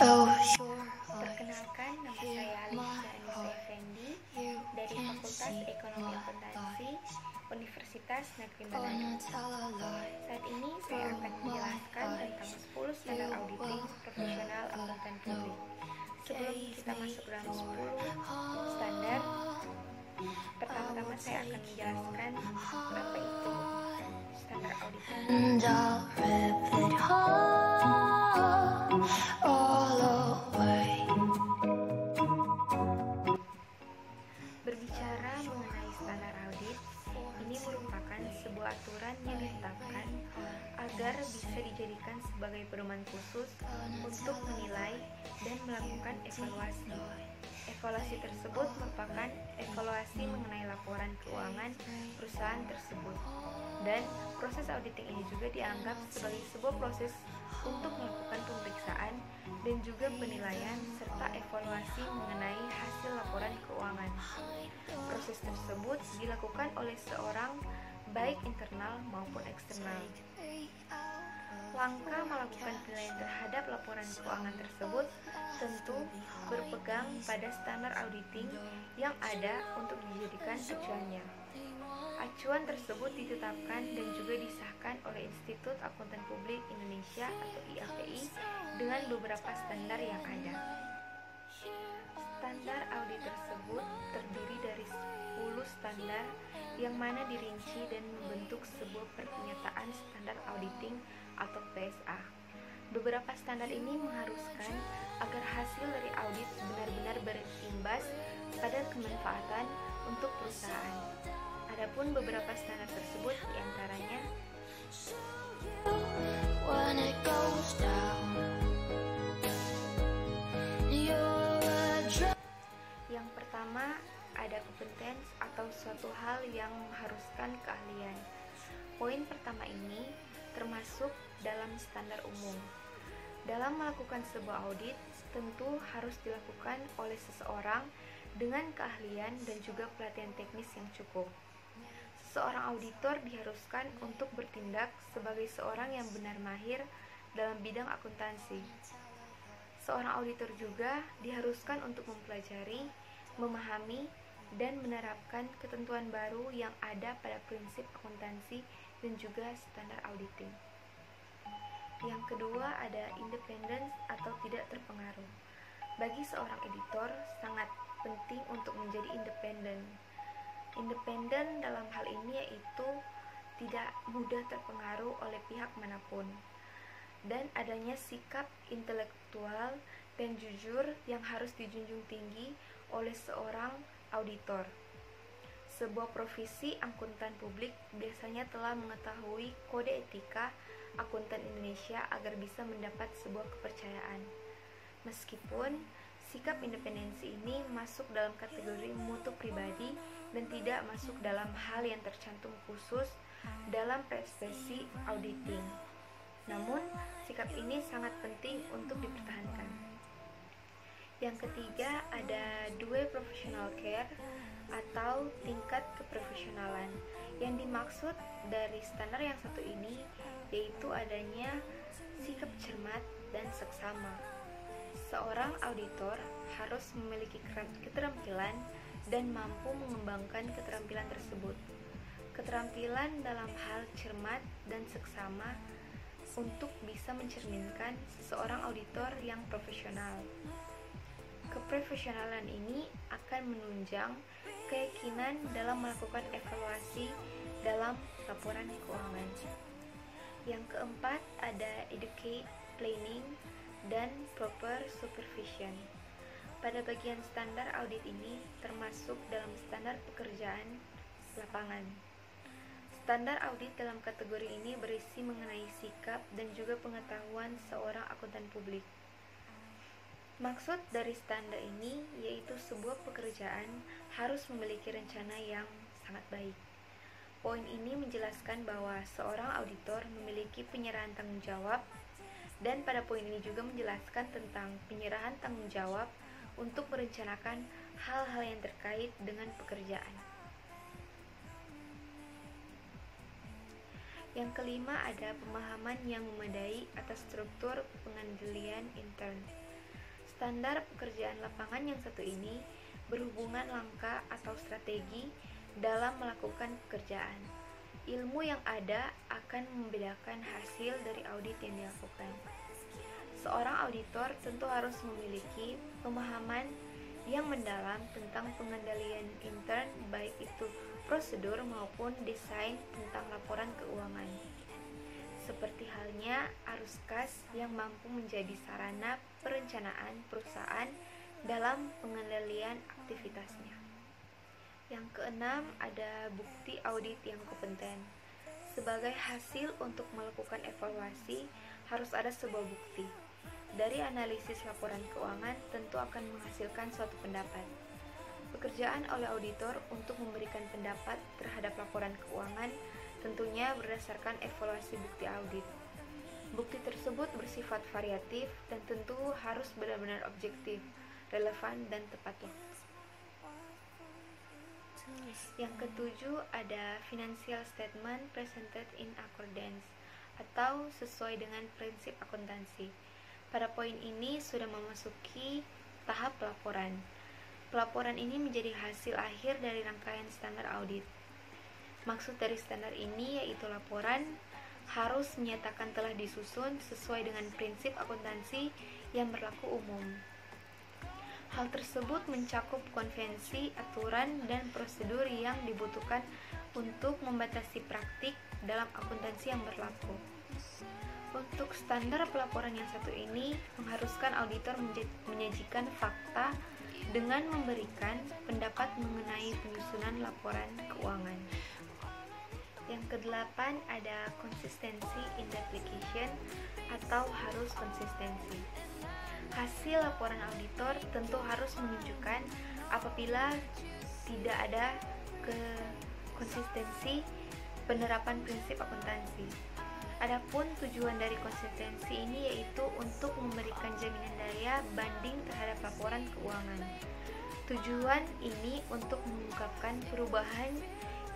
Perkenalkan, nama saya Alicia Anissa Effendi dari Fakultas Ekonomi Akuntansi Universitas Negeri Manado. Saat ini saya akan menjelaskan tentang 10 standar auditing profesional akuntan publik. Sebelum kita masuk dalam 10 standar, pertama-tama saya akan menjelaskan apa itu standar auditing. Berbicara mengenai standar audit, ini merupakan sebuah aturan yang ditetapkan agar bisa dijadikan sebagai pedoman khusus untuk menilai dan melakukan evaluasi. Evaluasi tersebut merupakan evaluasi mengenai laporan keuangan perusahaan tersebut. Dan proses auditing ini juga dianggap sebagai sebuah proses untuk melakukan pemeriksaan dan juga penilaian serta evaluasi mengenai hasil laporan keuangan. Proses tersebut dilakukan oleh seorang baik internal maupun eksternal. Langkah melakukan penilaian terhadap laporan keuangan tersebut tentu berpegang pada standar auditing yang ada untuk dijadikan acuannya. Acuan tersebut ditetapkan dan juga disahkan oleh Institut Akuntan Publik Indonesia atau IAPI dengan beberapa standar yang ada. Standar audit tersebut terdiri dari 10 standar yang mana dirinci dan membentuk sebuah pernyataan standar auditing atau PSA. Beberapa standar ini mengharuskan agar hasil dari audit benar-benar berimbas pada kemanfaatan untuk perusahaan. Adapun beberapa standar tersebut diantaranya yang pertama ada kompetensi atau suatu hal yang mengharuskan keahlian. Poin pertama ini termasuk dalam standar umum. Dalam melakukan sebuah audit, tentu harus dilakukan oleh seseorang dengan keahlian dan juga pelatihan teknis yang cukup. Seorang auditor diharuskan untuk bertindak sebagai seorang yang benar mahir dalam bidang akuntansi. Seorang auditor juga diharuskan untuk mempelajari, memahami, dan menerapkan ketentuan baru yang ada pada prinsip akuntansi dan juga standar auditing. Yang kedua ada independence atau tidak terpengaruh. Bagi seorang editor sangat penting untuk menjadi independen. Independen dalam hal ini yaitu tidak mudah terpengaruh oleh pihak manapun, dan adanya sikap intelektual dan jujur yang harus dijunjung tinggi oleh seorang auditor. Sebuah profesi akuntan publik biasanya telah mengetahui kode etika akuntan Indonesia agar bisa mendapat sebuah kepercayaan. Meskipun sikap independensi ini masuk dalam kategori mutu pribadi dan tidak masuk dalam hal yang tercantum khusus dalam profesi auditing. Namun, sikap ini sangat penting untuk dipertahankan. Yang ketiga ada dual professional care atau tingkat keprofesionalan. Yang dimaksud dari standar yang satu ini yaitu adanya sikap cermat dan seksama. Seorang auditor harus memiliki keterampilan dan mampu mengembangkan keterampilan tersebut. Keterampilan dalam hal cermat dan seksama untuk bisa mencerminkan seorang auditor yang profesional. Keprofesionalan ini akan menunjang keyakinan dalam melakukan evaluasi dalam laporan keuangan. Yang keempat ada educate, planning, dan proper supervision. Pada bagian standar audit ini termasuk dalam standar pekerjaan lapangan. Standar audit dalam kategori ini berisi mengenai sikap dan juga pengetahuan seorang akuntan publik. Maksud dari standar ini yaitu sebuah pekerjaan harus memiliki rencana yang sangat baik. Poin ini menjelaskan bahwa seorang auditor memiliki penyerahan tanggung jawab, dan pada poin ini juga menjelaskan tentang penyerahan tanggung jawab untuk merencanakan hal-hal yang terkait dengan pekerjaan. Yang kelima ada pemahaman yang memadai atas struktur pengandelian intern. Standar pekerjaan lapangan yang satu ini berhubungan langkah atau strategi dalam melakukan pekerjaan. Ilmu yang ada akan membedakan hasil dari audit yang dilakukan. Seorang auditor tentu harus memiliki pemahaman yang mendalam tentang pengendalian intern, baik itu prosedur maupun desain tentang laporan keuangan. Seperti halnya arus kas yang mampu menjadi sarana perencanaan perusahaan dalam pengendalian aktivitasnya. Yang keenam, ada bukti audit yang kompeten. Sebagai hasil untuk melakukan evaluasi, harus ada sebuah bukti. Dari analisis laporan keuangan tentu akan menghasilkan suatu pendapat. Pekerjaan oleh auditor untuk memberikan pendapat terhadap laporan keuangan tentunya berdasarkan evaluasi bukti audit. Bukti tersebut bersifat variatif dan tentu harus benar-benar objektif, relevan, dan tepat waktu. Yang ketujuh, ada financial statement presented in accordance atau sesuai dengan prinsip akuntansi. Pada poin ini sudah memasuki tahap pelaporan. Pelaporan ini menjadi hasil akhir dari rangkaian standar audit. Maksud dari standar ini yaitu laporan harus menyatakan telah disusun sesuai dengan prinsip akuntansi yang berlaku umum. Hal tersebut mencakup konvensi, aturan, dan prosedur yang dibutuhkan untuk membatasi praktik dalam akuntansi yang berlaku. Untuk standar pelaporan yang satu ini mengharuskan auditor menyajikan fakta dengan memberikan pendapat mengenai penyusunan laporan keuangan. Yang kedelapan, ada konsistensi in the application atau harus konsistensi. Hasil laporan auditor tentu harus menunjukkan apabila tidak ada konsistensi penerapan prinsip akuntansi. Adapun tujuan dari konsistensi ini yaitu untuk memberikan jaminan daya banding terhadap laporan keuangan. Tujuan ini untuk mengungkapkan perubahan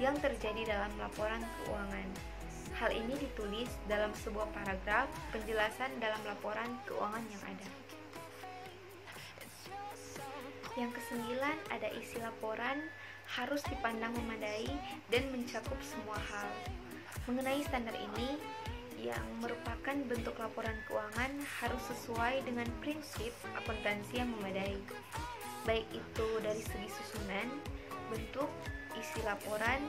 yang terjadi dalam laporan keuangan. Hal ini ditulis dalam sebuah paragraf penjelasan dalam laporan keuangan yang ada. Yang kesembilan, ada isi laporan harus dipandang memadai dan mencakup semua hal. Mengenai standar ini, yang merupakan bentuk laporan keuangan harus sesuai dengan prinsip akuntansi yang memadai, baik itu dari segi susunan, bentuk, isi laporan,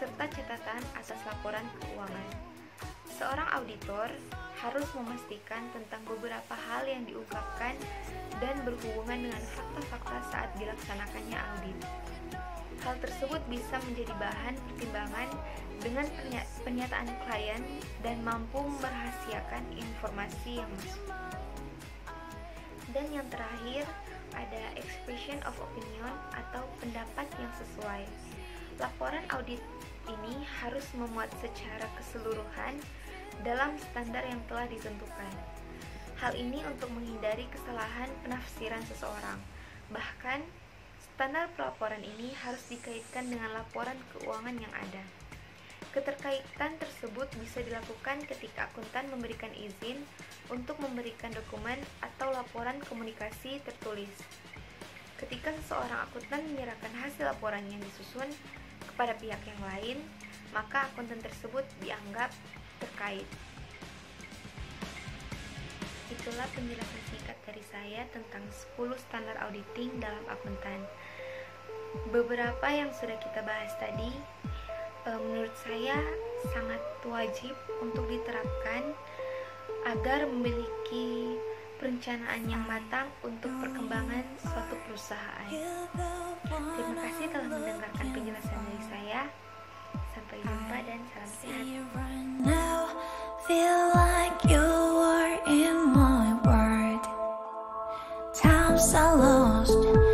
serta catatan atas laporan keuangan. Seorang auditor harus memastikan tentang beberapa hal yang diungkapkan dan berhubungan dengan fakta-fakta saat dilaksanakannya audit. Hal tersebut bisa menjadi bahan pertimbangan dengan pernyataan klien dan mampu merahasiakan informasi yang masuk. Dan yang terakhir, ada expression of opinion atau pendapat yang sesuai. Laporan audit ini harus memuat secara keseluruhan dalam standar yang telah ditentukan. Hal ini untuk menghindari kesalahan penafsiran seseorang. Bahkan, standar pelaporan ini harus dikaitkan dengan laporan keuangan yang ada. Keterkaitan tersebut bisa dilakukan ketika akuntan memberikan izin untuk memberikan dokumen atau laporan komunikasi tertulis. Ketika seseorang akuntan menyerahkan hasil laporan yang disusun kepada pihak yang lain, maka akuntan tersebut dianggap terkait. Itulah penjelasan singkat dari saya tentang 10 standar auditing dalam akuntan. Beberapa yang sudah kita bahas tadi menurut saya sangat wajib untuk diterapkan agar memiliki perencanaan yang matang untuk perkembangan suatu perusahaan. Terima kasih telah mendengarkan penjelasan dari saya. Sampai jumpa dan salam sehat. Feel like you were in my world. Times are lost.